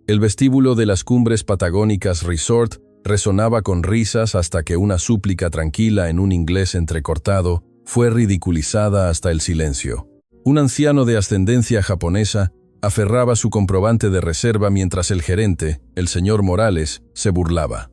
El vestíbulo de las Cumbres Patagónicas Resort resonaba con risas hasta que una súplica tranquila en un inglés entrecortado fue ridiculizada hasta el silencio. Un anciano de ascendencia japonesa aferraba su comprobante de reserva mientras el gerente, el señor Morales, se burlaba.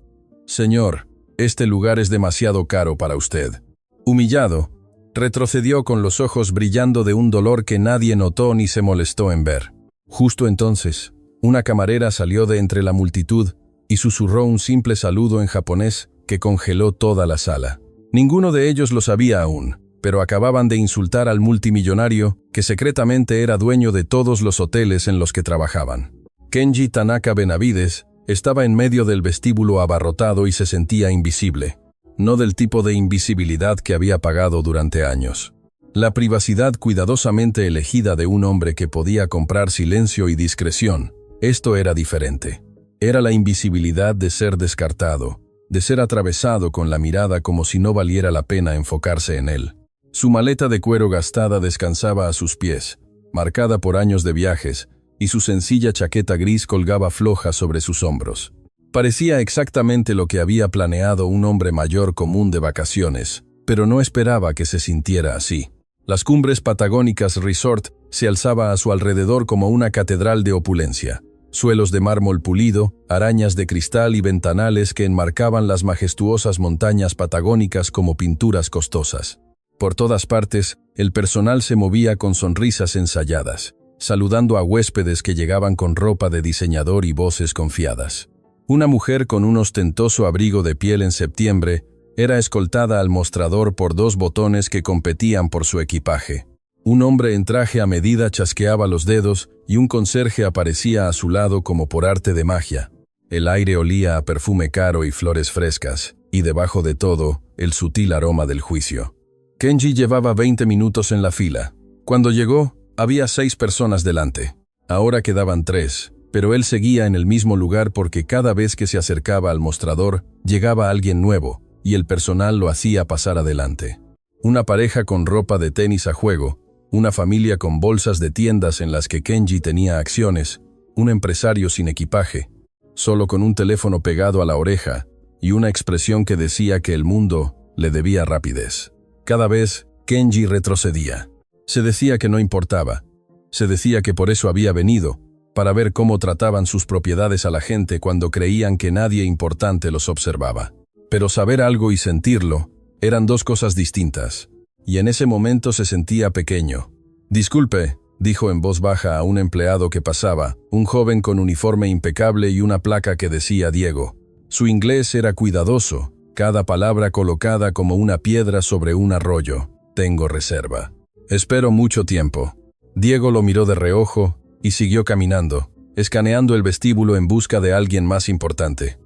«Señor, este lugar es demasiado caro para usted». Humillado, retrocedió con los ojos brillando de un dolor que nadie notó ni se molestó en ver. Justo entonces, una camarera salió de entre la multitud y susurró un simple saludo en japonés que congeló toda la sala. Ninguno de ellos lo sabía aún, pero acababan de insultar al multimillonario que secretamente era dueño de todos los hoteles en los que trabajaban. Kenji Tanaka Benavides estaba en medio del vestíbulo abarrotado y se sentía invisible. No del tipo de invisibilidad que había pagado durante años. La privacidad cuidadosamente elegida de un hombre que podía comprar silencio y discreción. Esto era diferente. Era la invisibilidad de ser descartado, de ser atravesado con la mirada como si no valiera la pena enfocarse en él. Su maleta de cuero gastada descansaba a sus pies, marcada por años de viajes, y su sencilla chaqueta gris colgaba floja sobre sus hombros. Parecía exactamente lo que había planeado un hombre mayor común de vacaciones, pero no esperaba que se sintiera así. Las Cumbres Patagónicas Resort se alzaba a su alrededor como una catedral de opulencia. Suelos de mármol pulido, arañas de cristal y ventanales que enmarcaban las majestuosas montañas patagónicas como pinturas costosas. Por todas partes, el personal se movía con sonrisas ensayadas, saludando a huéspedes que llegaban con ropa de diseñador y voces confiadas. Una mujer con un ostentoso abrigo de piel en septiembre era escoltada al mostrador por dos botones que competían por su equipaje. Un hombre en traje a medida chasqueaba los dedos y un conserje aparecía a su lado como por arte de magia. El aire olía a perfume caro y flores frescas, y debajo de todo, el sutil aroma del juicio. Kenji llevaba 20 minutos en la fila. Cuando llegó, había 6 personas delante. Ahora quedaban 3, pero él seguía en el mismo lugar porque cada vez que se acercaba al mostrador, llegaba alguien nuevo, y el personal lo hacía pasar adelante. Una pareja con ropa de tenis a juego, una familia con bolsas de tiendas en las que Kenji tenía acciones, un empresario sin equipaje, solo con un teléfono pegado a la oreja, y una expresión que decía que el mundo le debía rapidez. Cada vez, Kenji retrocedía. Se decía que no importaba. Se decía que por eso había venido, para ver cómo trataban sus propiedades a la gente cuando creían que nadie importante los observaba. Pero saber algo y sentirlo eran dos cosas distintas, y en ese momento se sentía pequeño. «Disculpe», dijo en voz baja a un empleado que pasaba, un joven con uniforme impecable y una placa que decía Diego. Su inglés era cuidadoso, cada palabra colocada como una piedra sobre un arroyo. «Tengo reserva». «Espero mucho tiempo». Diego lo miró de reojo y siguió caminando, escaneando el vestíbulo en busca de alguien más importante.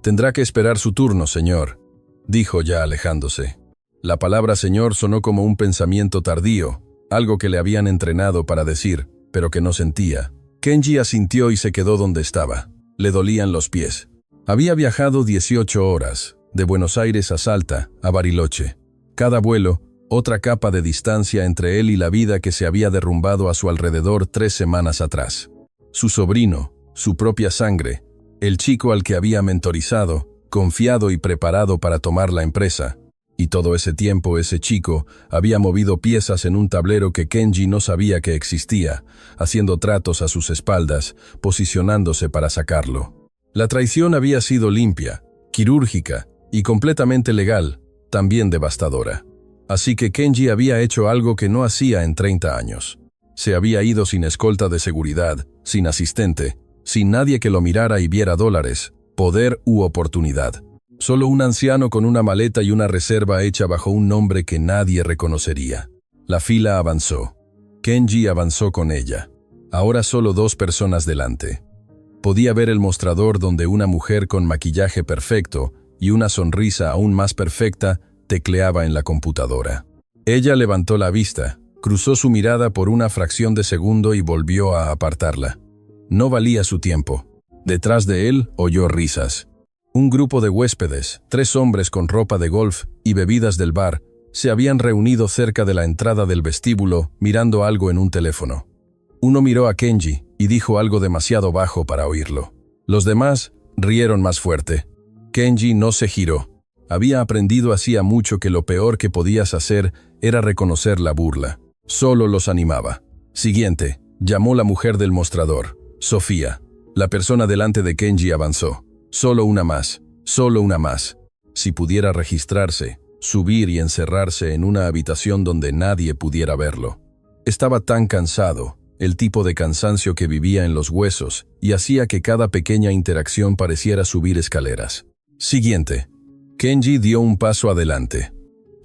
«Tendrá que esperar su turno, señor», dijo ya alejándose. La palabra señor sonó como un pensamiento tardío, algo que le habían entrenado para decir, pero que no sentía. Kenji asintió y se quedó donde estaba. Le dolían los pies. Había viajado 18 horas, de Buenos Aires a Salta, a Bariloche. Cada vuelo, otra capa de distancia entre él y la vida que se había derrumbado a su alrededor 3 semanas atrás. Su sobrino, su propia sangre, el chico al que había mentorizado, confiado y preparado para tomar la empresa. Y todo ese tiempo ese chico había movido piezas en un tablero que Kenji no sabía que existía, haciendo tratos a sus espaldas, posicionándose para sacarlo. La traición había sido limpia, quirúrgica y completamente legal, también devastadora. Así que Kenji había hecho algo que no hacía en 30 años. Se había ido sin escolta de seguridad, sin asistente, sin nadie que lo mirara y viera dólares, poder u oportunidad. Solo un anciano con una maleta y una reserva hecha bajo un nombre que nadie reconocería. La fila avanzó. Kenji avanzó con ella. Ahora solo 2 personas delante. Podía ver el mostrador donde una mujer con maquillaje perfecto y una sonrisa aún más perfecta tecleaba en la computadora. Ella levantó la vista, cruzó su mirada por una fracción de segundo y volvió a apartarla. No valía su tiempo. Detrás de él oyó risas. Un grupo de huéspedes, 3 hombres con ropa de golf y bebidas del bar, se habían reunido cerca de la entrada del vestíbulo mirando algo en un teléfono. Uno miró a Kenji y dijo algo demasiado bajo para oírlo. Los demás rieron más fuerte. Kenji no se giró. Había aprendido hacía mucho que lo peor que podías hacer era reconocer la burla. Solo los animaba. Siguiente, llamó la mujer del mostrador. Sofía. La persona delante de Kenji avanzó. Solo una más. Solo una más. Si pudiera registrarse, subir y encerrarse en una habitación donde nadie pudiera verlo. Estaba tan cansado, el tipo de cansancio que vivía en los huesos, y hacía que cada pequeña interacción pareciera subir escaleras. Siguiente. Kenji dio un paso adelante.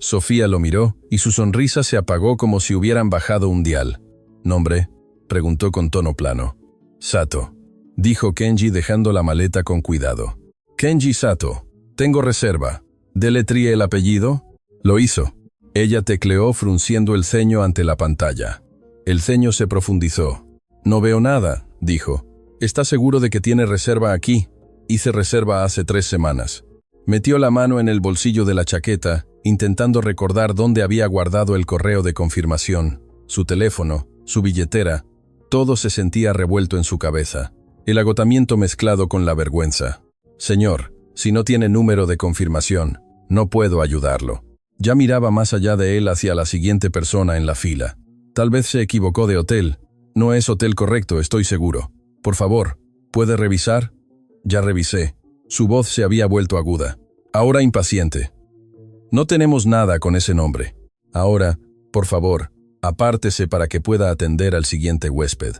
Sofía lo miró, y su sonrisa se apagó como si hubieran bajado un dial. ¿Nombre?, preguntó con tono plano. Sato, dijo Kenji dejando la maleta con cuidado. Kenji Sato, tengo reserva. ¿Deletreé el apellido? Lo hizo. Ella tecleó frunciendo el ceño ante la pantalla. El ceño se profundizó. No veo nada, dijo. ¿Estás seguro de que tiene reserva aquí? Hice reserva hace 3 semanas. Metió la mano en el bolsillo de la chaqueta, intentando recordar dónde había guardado el correo de confirmación, su teléfono, su billetera. Todo se sentía revuelto en su cabeza. El agotamiento mezclado con la vergüenza. Señor, si no tiene número de confirmación, no puedo ayudarlo. Ya miraba más allá de él hacia la siguiente persona en la fila. Tal vez se equivocó de hotel. No es hotel correcto, estoy seguro. Por favor, ¿puede revisar? Ya revisé. Su voz se había vuelto aguda. Ahora impaciente. No tenemos nada con ese nombre. Ahora, por favor, apártese para que pueda atender al siguiente huésped.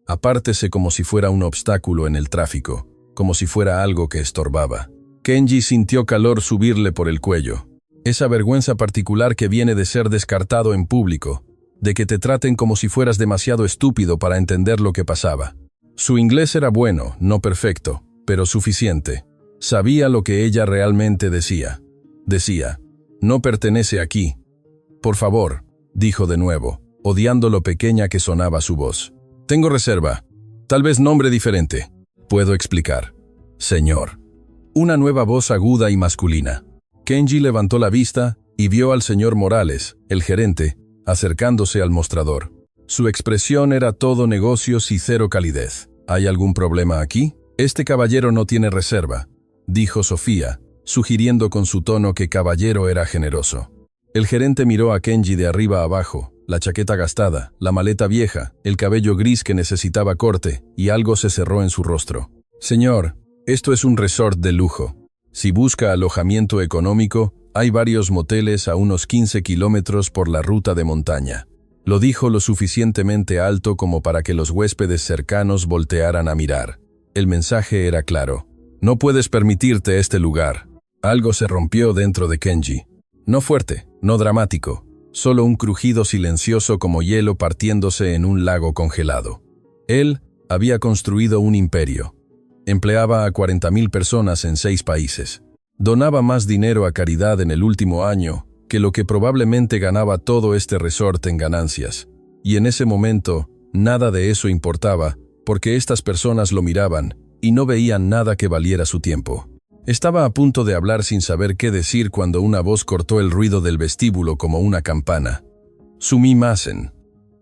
Apártese como si fuera un obstáculo en el tráfico, como si fuera algo que estorbaba. Kenji sintió calor subirle por el cuello. Esa vergüenza particular que viene de ser descartado en público, de que te traten como si fueras demasiado estúpido para entender lo que pasaba. Su inglés era bueno, no perfecto, pero suficiente. Sabía lo que ella realmente decía. Decía, no pertenece aquí. Por favor, dijo de nuevo, odiando lo pequeña que sonaba su voz. Tengo reserva. Tal vez nombre diferente. Puedo explicar. Señor. Una nueva voz aguda y masculina. Kenji levantó la vista y vio al señor Morales, el gerente, acercándose al mostrador. Su expresión era todo negocios y cero calidez. ¿Hay algún problema aquí? Este caballero no tiene reserva, dijo Sofía, sugiriendo con su tono que caballero era generoso. El gerente miró a Kenji de arriba a abajo, la chaqueta gastada, la maleta vieja, el cabello gris que necesitaba corte, y algo se cerró en su rostro. Señor, esto es un resort de lujo. Si busca alojamiento económico, hay varios moteles a unos 15 kilómetros por la ruta de montaña. Lo dijo lo suficientemente alto como para que los huéspedes cercanos voltearan a mirar. El mensaje era claro. No puedes permitirte este lugar. Algo se rompió dentro de Kenji. No fuerte, no dramático, solo un crujido silencioso como hielo partiéndose en un lago congelado. Él había construido un imperio. Empleaba a 40.000 personas en 6 países. Donaba más dinero a caridad en el último año que lo que probablemente ganaba todo este resort en ganancias. Y en ese momento, nada de eso importaba, porque estas personas lo miraban y no veían nada que valiera su tiempo. Estaba a punto de hablar sin saber qué decir cuando una voz cortó el ruido del vestíbulo como una campana. Sumimasen.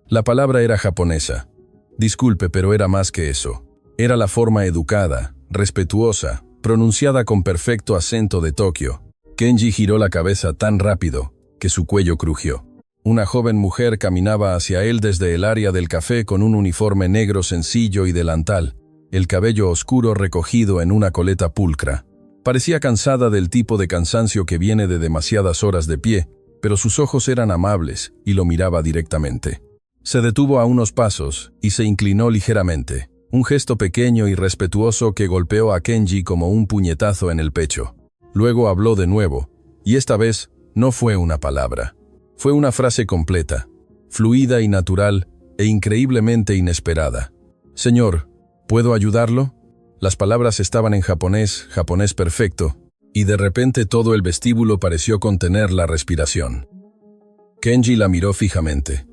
La palabra era japonesa. Disculpe, pero era más que eso. Era la forma educada, respetuosa, pronunciada con perfecto acento de Tokio. Kenji giró la cabeza tan rápido que su cuello crujió. Una joven mujer caminaba hacia él desde el área del café con un uniforme negro sencillo y delantal, el cabello oscuro recogido en una coleta pulcra. Parecía cansada del tipo de cansancio que viene de demasiadas horas de pie, pero sus ojos eran amables y lo miraba directamente. Se detuvo a unos pasos y se inclinó ligeramente, un gesto pequeño y respetuoso que golpeó a Kenji como un puñetazo en el pecho. Luego habló de nuevo, y esta vez no fue una palabra. Fue una frase completa, fluida y natural, e increíblemente inesperada. Señor, ¿puedo ayudarlo? Las palabras estaban en japonés perfecto, y de repente todo el vestíbulo pareció contener la respiración. Kenji la miró fijamente.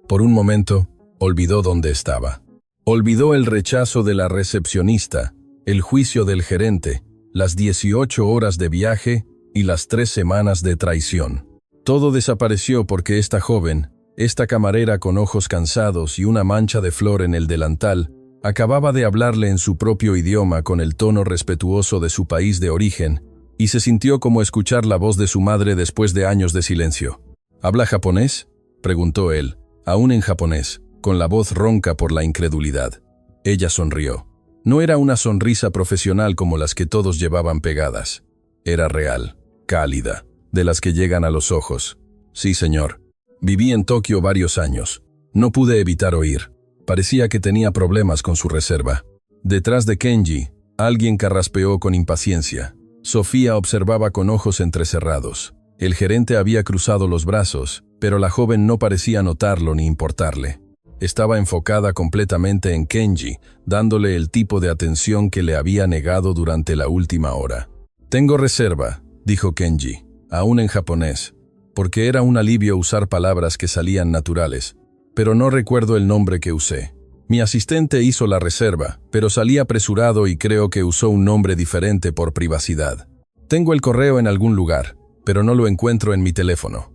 Por un momento, olvidó dónde estaba. Olvidó el rechazo de la recepcionista, el juicio del gerente, las 18 horas de viaje y las 3 semanas de traición. Todo desapareció porque esta joven, esta camarera con ojos cansados y una mancha de flor en el delantal, Acababa de hablarle en su propio idioma con el tono respetuoso de su país de origen, y se sintió como escuchar la voz de su madre después de años de silencio. ¿Habla japonés?, preguntó él, aún en japonés, con la voz ronca por la incredulidad. Ella sonrió. No era una sonrisa profesional como las que todos llevaban pegadas. Era real, cálida, de las que llegan a los ojos. Sí, señor. Viví en Tokio varios años. No pude evitar oír. Parecía que tenía problemas con su reserva. Detrás de Kenji, alguien carraspeó con impaciencia. Sofía observaba con ojos entrecerrados. El gerente había cruzado los brazos, pero la joven no parecía notarlo ni importarle. Estaba enfocada completamente en Kenji, dándole el tipo de atención que le había negado durante la última hora. «Tengo reserva», dijo Kenji, aún en japonés, porque era un alivio usar palabras que salían naturales, pero no recuerdo el nombre que usé. Mi asistente hizo la reserva, pero salí apresurado y creo que usó un nombre diferente por privacidad. Tengo el correo en algún lugar, pero no lo encuentro en mi teléfono.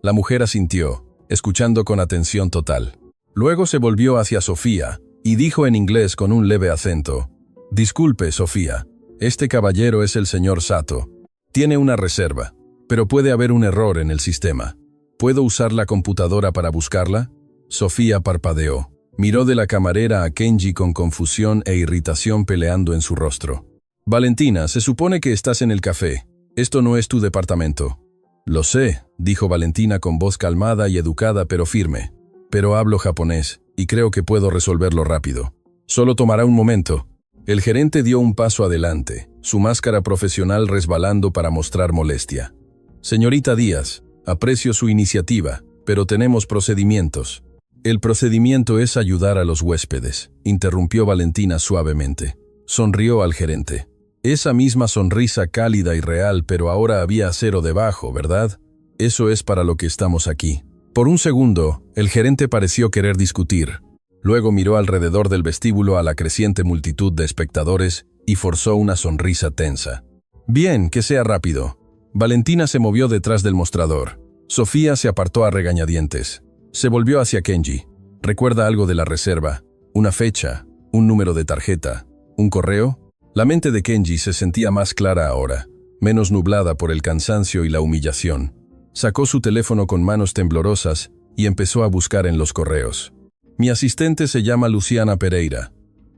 La mujer asintió, escuchando con atención total. Luego se volvió hacia Sofía y dijo en inglés con un leve acento: «Disculpe, Sofía, este caballero es el señor Sato. Tiene una reserva, pero puede haber un error en el sistema. ¿Puedo usar la computadora para buscarla?» Sofía parpadeó. Miró de la camarera a Kenji con confusión e irritación peleando en su rostro. «Valentina, se supone que estás en el café. Esto no es tu departamento». «Lo sé», dijo Valentina con voz calmada y educada pero firme. «Pero hablo japonés, y creo que puedo resolverlo rápido. Solo tomará un momento». El gerente dio un paso adelante, su máscara profesional resbalando para mostrar molestia. «Señorita Díaz, aprecio su iniciativa, pero tenemos procedimientos». «El procedimiento es ayudar a los huéspedes», interrumpió Valentina suavemente. Sonrió al gerente. Esa misma sonrisa cálida y real, pero ahora había acero debajo, ¿verdad? Eso es para lo que estamos aquí. Por un segundo, el gerente pareció querer discutir. Luego miró alrededor del vestíbulo a la creciente multitud de espectadores y forzó una sonrisa tensa. «Bien, que sea rápido». Valentina se movió detrás del mostrador. Sofía se apartó a regañadientes. Se volvió hacia Kenji. «¿Recuerda algo de la reserva? ¿Una fecha? ¿Un número de tarjeta? ¿Un correo?» La mente de Kenji se sentía más clara ahora, menos nublada por el cansancio y la humillación. Sacó su teléfono con manos temblorosas y empezó a buscar en los correos. «Mi asistente se llama Luciana Pereira.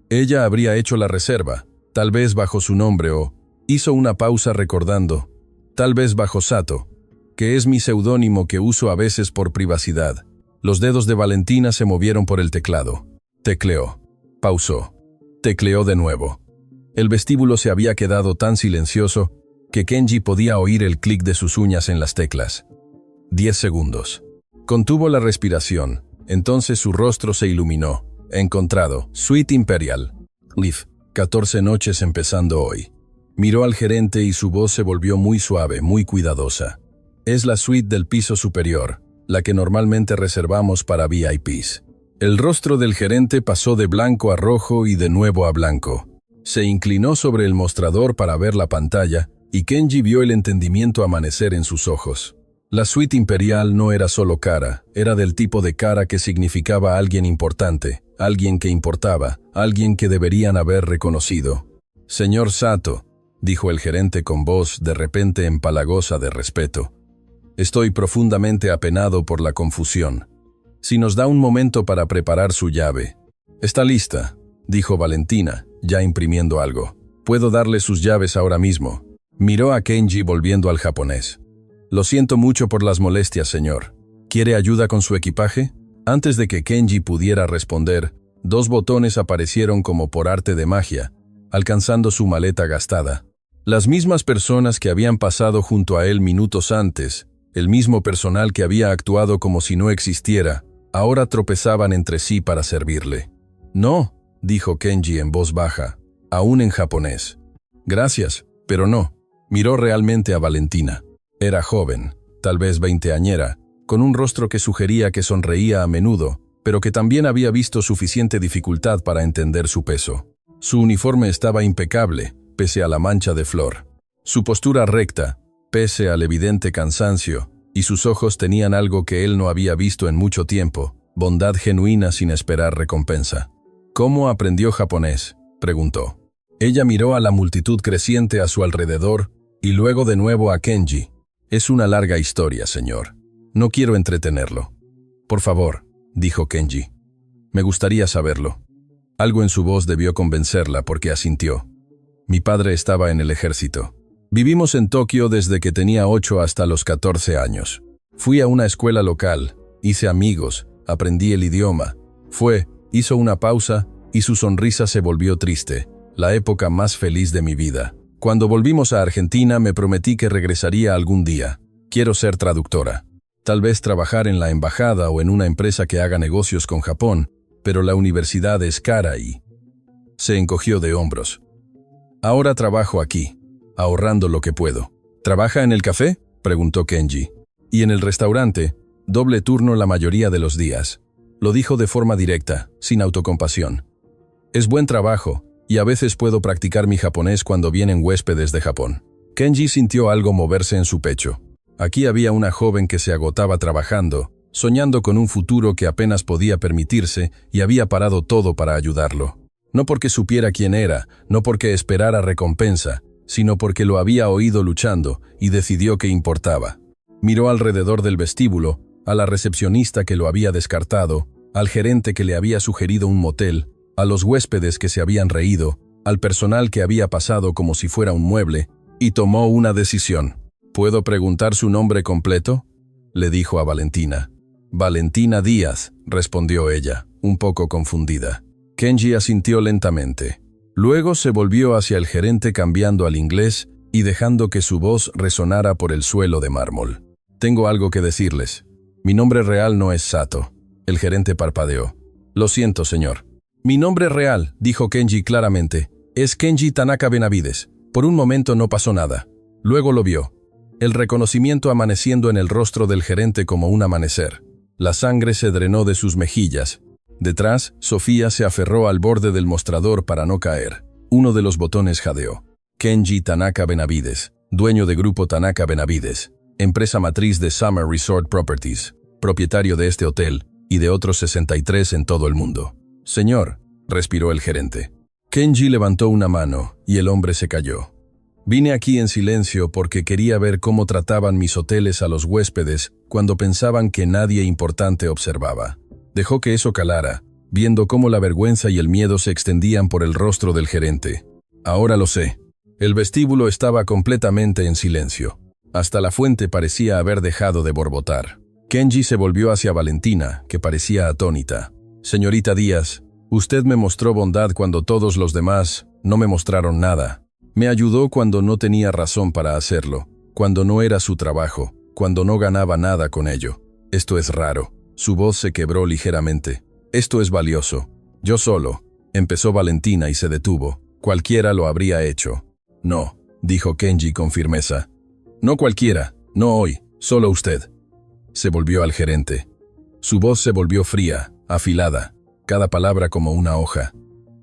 Ella habría hecho la reserva, tal vez bajo su nombre o...» Hizo una pausa recordando. «Tal vez bajo Sato, que es mi seudónimo que uso a veces por privacidad». Los dedos de Valentina se movieron por el teclado. Tecleó. Pausó. Tecleó de nuevo. El vestíbulo se había quedado tan silencioso que Kenji podía oír el clic de sus uñas en las teclas. 10 segundos. Contuvo la respiración. Entonces su rostro se iluminó. Encontrado. Suite Imperial. Leaf. 14 noches empezando hoy. Miró al gerente y su voz se volvió muy suave, muy cuidadosa. Es la suite del piso superior, la que normalmente reservamos para VIPs. El rostro del gerente pasó de blanco a rojo y de nuevo a blanco. Se inclinó sobre el mostrador para ver la pantalla y Kenji vio el entendimiento amanecer en sus ojos. La suite imperial no era solo cara, era del tipo de cara que significaba alguien importante, alguien que importaba, alguien que deberían haber reconocido. «Señor Sato», dijo el gerente con voz de repente empalagosa de respeto. «Estoy profundamente apenado por la confusión. Si nos da un momento para preparar su llave». «Está lista», dijo Valentina, ya imprimiendo algo. «Puedo darle sus llaves ahora mismo». Miró a Kenji volviendo al japonés. «Lo siento mucho por las molestias, señor. ¿Quiere ayuda con su equipaje?» Antes de que Kenji pudiera responder, 2 botones aparecieron como por arte de magia, alcanzando su maleta gastada. Las mismas personas que habían pasado junto a él minutos antes, el mismo personal que había actuado como si no existiera, ahora tropezaban entre sí para servirle. «No», dijo Kenji en voz baja, aún en japonés. «Gracias, pero no». Miró realmente a Valentina. Era joven, tal vez veinteañera, con un rostro que sugería que sonreía a menudo, pero que también había visto suficiente dificultad para entender su peso. Su uniforme estaba impecable, pese a la mancha de flor. Su postura recta, pese al evidente cansancio, y sus ojos tenían algo que él no había visto en mucho tiempo, bondad genuina sin esperar recompensa. ¿Cómo aprendió japonés?, preguntó. Ella miró a la multitud creciente a su alrededor y luego de nuevo a Kenji. Es una larga historia, señor. No quiero entretenerlo. Por favor, dijo Kenji. Me gustaría saberlo. Algo en su voz debió convencerla porque asintió. Mi padre estaba en el ejército. Vivimos en Tokio desde que tenía 8 hasta los 14 años. Fui a una escuela local, hice amigos, aprendí el idioma. Hizo una pausa y su sonrisa se volvió triste, la época más feliz de mi vida. Cuando volvimos a Argentina me prometí que regresaría algún día. Quiero ser traductora. Tal vez trabajar en la embajada o en una empresa que haga negocios con Japón, pero la universidad es cara y... Se encogió de hombros. Ahora trabajo aquí, ahorrando lo que puedo. ¿Trabaja en el café?, preguntó Kenji. Y en el restaurante, doble turno la mayoría de los días. Lo dijo de forma directa, sin autocompasión. Es buen trabajo, y a veces puedo practicar mi japonés cuando vienen huéspedes de Japón. Kenji sintió algo moverse en su pecho. Aquí había una joven que se agotaba trabajando, soñando con un futuro que apenas podía permitirse y había parado todo para ayudarlo. No porque supiera quién era, no porque esperara recompensa, sino porque lo había oído luchando y decidió que importaba. Miró alrededor del vestíbulo, a la recepcionista que lo había descartado, al gerente que le había sugerido un motel, a los huéspedes que se habían reído, al personal que había pasado como si fuera un mueble, y tomó una decisión. ¿Puedo preguntar su nombre completo?, le dijo a Valentina. Valentina Díaz, respondió ella, un poco confundida. Kenji asintió lentamente. Luego se volvió hacia el gerente cambiando al inglés y dejando que su voz resonara por el suelo de mármol. Tengo algo que decirles. Mi nombre real no es Sato. El gerente parpadeó. Lo siento, señor. Mi nombre real, dijo Kenji claramente, es Kenji Tanaka Benavides. Por un momento no pasó nada. Luego lo vio. El reconocimiento amaneciendo en el rostro del gerente como un amanecer. La sangre se drenó de sus mejillas. Detrás, Sofía se aferró al borde del mostrador para no caer. Uno de los botones jadeó. Kenji Tanaka Benavides, dueño de Grupo Tanaka Benavides, empresa matriz de Summer Resort Properties, propietario de este hotel y de otros 63 en todo el mundo. Señor, respiró el gerente. Kenji levantó una mano y el hombre se cayó. Vine aquí en silencio porque quería ver cómo trataban mis hoteles a los huéspedes cuando pensaban que nadie importante observaba. Dejó que eso calara, viendo cómo la vergüenza y el miedo se extendían por el rostro del gerente. Ahora lo sé. El vestíbulo estaba completamente en silencio. Hasta la fuente parecía haber dejado de borbotar. Kenji se volvió hacia Valentina, que parecía atónita. Señorita Díaz, usted me mostró bondad cuando todos los demás no me mostraron nada. Me ayudó cuando no tenía razón para hacerlo, cuando no era su trabajo, cuando no ganaba nada con ello. Esto es raro. Su voz se quebró ligeramente. Esto es valioso. Yo solo. Empezó Valentina y se detuvo. Cualquiera lo habría hecho. No, dijo Kenji con firmeza. No cualquiera, no hoy, solo usted. Se volvió al gerente. Su voz se volvió fría, afilada, cada palabra como una hoja.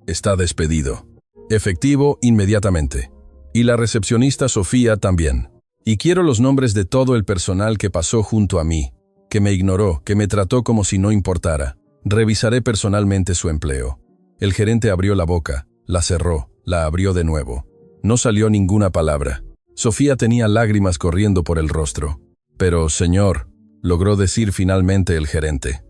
Está despedido. Efectivo inmediatamente. Y la recepcionista Sofía también. Y quiero los nombres de todo el personal que pasó junto a mí, que me ignoró, que me trató como si no importara. Revisaré personalmente su empleo. El gerente abrió la boca, la cerró, la abrió de nuevo. No salió ninguna palabra. Sofía tenía lágrimas corriendo por el rostro. Pero, señor, logró decir finalmente el gerente.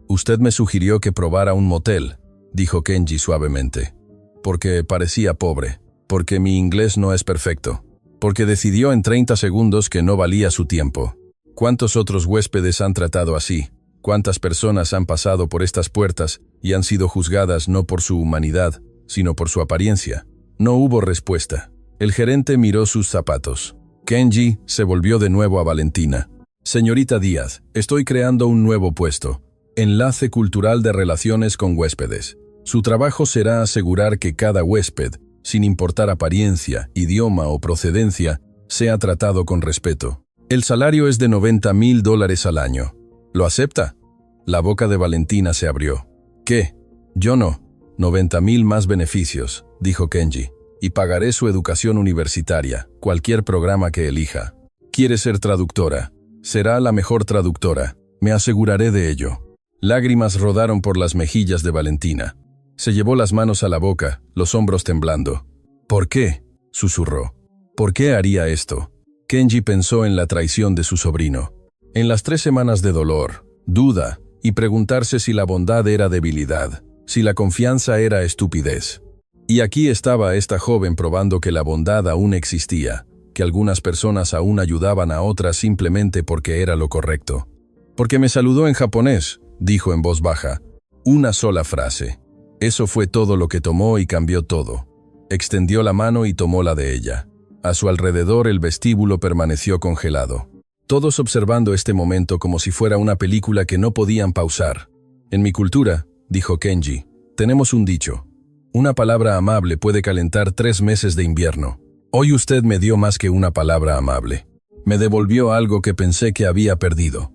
Usted me sugirió que probara un motel, dijo Kenji suavemente. Porque parecía pobre, porque mi inglés no es perfecto, porque decidió en 30 segundos que no valía su tiempo. ¿Cuántos otros huéspedes han tratado así? ¿Cuántas personas han pasado por estas puertas y han sido juzgadas no por su humanidad, sino por su apariencia? No hubo respuesta. El gerente miró sus zapatos. Kenji se volvió de nuevo a Valentina. Señorita Díaz, estoy creando un nuevo puesto. Enlace cultural de relaciones con huéspedes. Su trabajo será asegurar que cada huésped, sin importar apariencia, idioma o procedencia, sea tratado con respeto. El salario es de $90,000 al año. ¿Lo acepta? La boca de Valentina se abrió. ¿Qué? Yo no. 90,000 más beneficios, dijo Kenji. Y pagaré su educación universitaria, cualquier programa que elija. Quiere ser traductora. Será la mejor traductora. Me aseguraré de ello. Lágrimas rodaron por las mejillas de Valentina. Se llevó las manos a la boca, los hombros temblando. ¿Por qué?, susurró. ¿Por qué haría esto? Kenji pensó en la traición de su sobrino, en las 3 semanas de dolor, duda, y preguntarse si la bondad era debilidad, si la confianza era estupidez. Y aquí estaba esta joven probando que la bondad aún existía, que algunas personas aún ayudaban a otras simplemente porque era lo correcto. «Porque me saludó en japonés», dijo en voz baja. Una sola frase. Eso fue todo lo que tomó y cambió todo. Extendió la mano y tomó la de ella. A su alrededor el vestíbulo permaneció congelado. Todos observando este momento como si fuera una película que no podían pausar. «En mi cultura», dijo Kenji, «tenemos un dicho. Una palabra amable puede calentar 3 meses de invierno. Hoy usted me dio más que una palabra amable. Me devolvió algo que pensé que había perdido».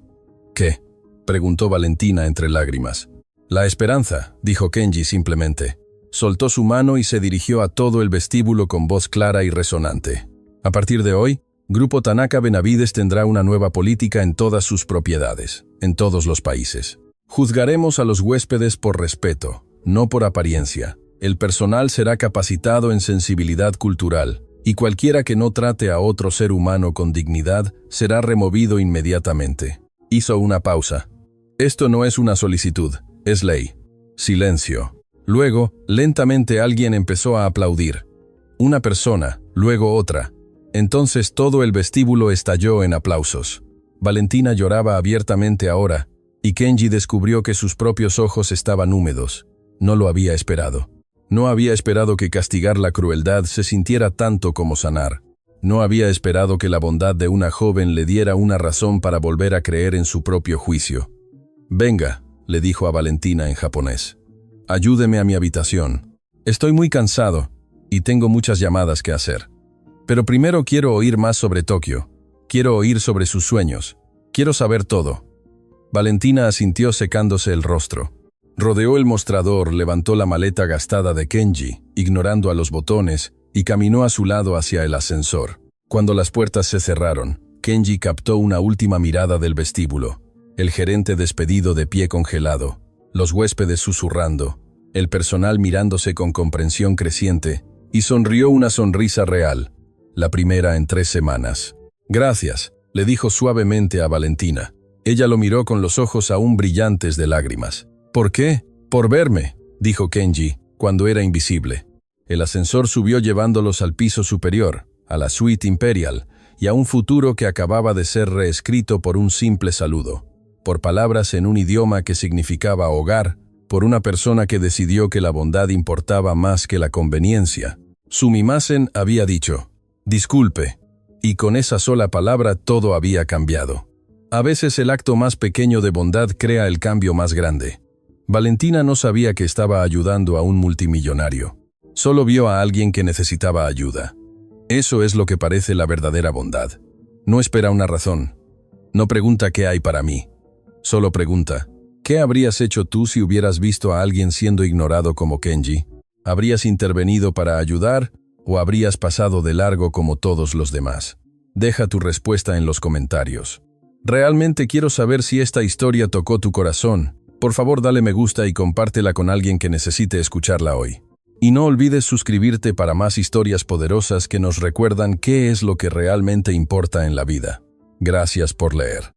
«¿Qué?», preguntó Valentina entre lágrimas. «La esperanza», dijo Kenji simplemente. Soltó su mano y se dirigió a todo el vestíbulo con voz clara y resonante. «A partir de hoy, Grupo Tanaka Benavides tendrá una nueva política en todas sus propiedades, en todos los países. Juzgaremos a los huéspedes por respeto, no por apariencia. El personal será capacitado en sensibilidad cultural, y cualquiera que no trate a otro ser humano con dignidad será removido inmediatamente». Hizo una pausa. «Esto no es una solicitud, es ley». Silencio. Luego, lentamente alguien empezó a aplaudir. Una persona, luego otra. Entonces todo el vestíbulo estalló en aplausos. Valentina lloraba abiertamente ahora, y Kenji descubrió que sus propios ojos estaban húmedos. No lo había esperado. No había esperado que castigar la crueldad se sintiera tanto como sanar. No había esperado que la bondad de una joven le diera una razón para volver a creer en su propio juicio. «Venga», le dijo a Valentina en japonés. «Ayúdeme a mi habitación. Estoy muy cansado y tengo muchas llamadas que hacer. Pero primero quiero oír más sobre Tokio. Quiero oír sobre sus sueños. Quiero saber todo». Valentina asintió secándose el rostro. Rodeó el mostrador, levantó la maleta gastada de Kenji, ignorando a los botones, y caminó a su lado hacia el ascensor. Cuando las puertas se cerraron, Kenji captó una última mirada del vestíbulo. El gerente despedido de pie congelado, los huéspedes susurrando, el personal mirándose con comprensión creciente, y sonrió una sonrisa real, la primera en 3 semanas. «Gracias», le dijo suavemente a Valentina. Ella lo miró con los ojos aún brillantes de lágrimas. «¿Por qué?». «Por verme», dijo Kenji, cuando era invisible. El ascensor subió llevándolos al piso superior, a la suite imperial, y a un futuro que acababa de ser reescrito por un simple saludo, por palabras en un idioma que significaba hogar, por una persona que decidió que la bondad importaba más que la conveniencia. Sumimasen había dicho, «disculpe», y con esa sola palabra todo había cambiado. A veces el acto más pequeño de bondad crea el cambio más grande. Valentina no sabía que estaba ayudando a un multimillonario. Solo vio a alguien que necesitaba ayuda. Eso es lo que parece la verdadera bondad. No espera una razón. No pregunta qué hay para mí. Solo pregunta, ¿qué habrías hecho tú si hubieras visto a alguien siendo ignorado como Kenji? ¿Habrías intervenido para ayudar o habrías pasado de largo como todos los demás? Deja tu respuesta en los comentarios. Realmente quiero saber si esta historia tocó tu corazón. Por favor, dale me gusta y compártela con alguien que necesite escucharla hoy. Y no olvides suscribirte para más historias poderosas que nos recuerdan qué es lo que realmente importa en la vida. Gracias por leer.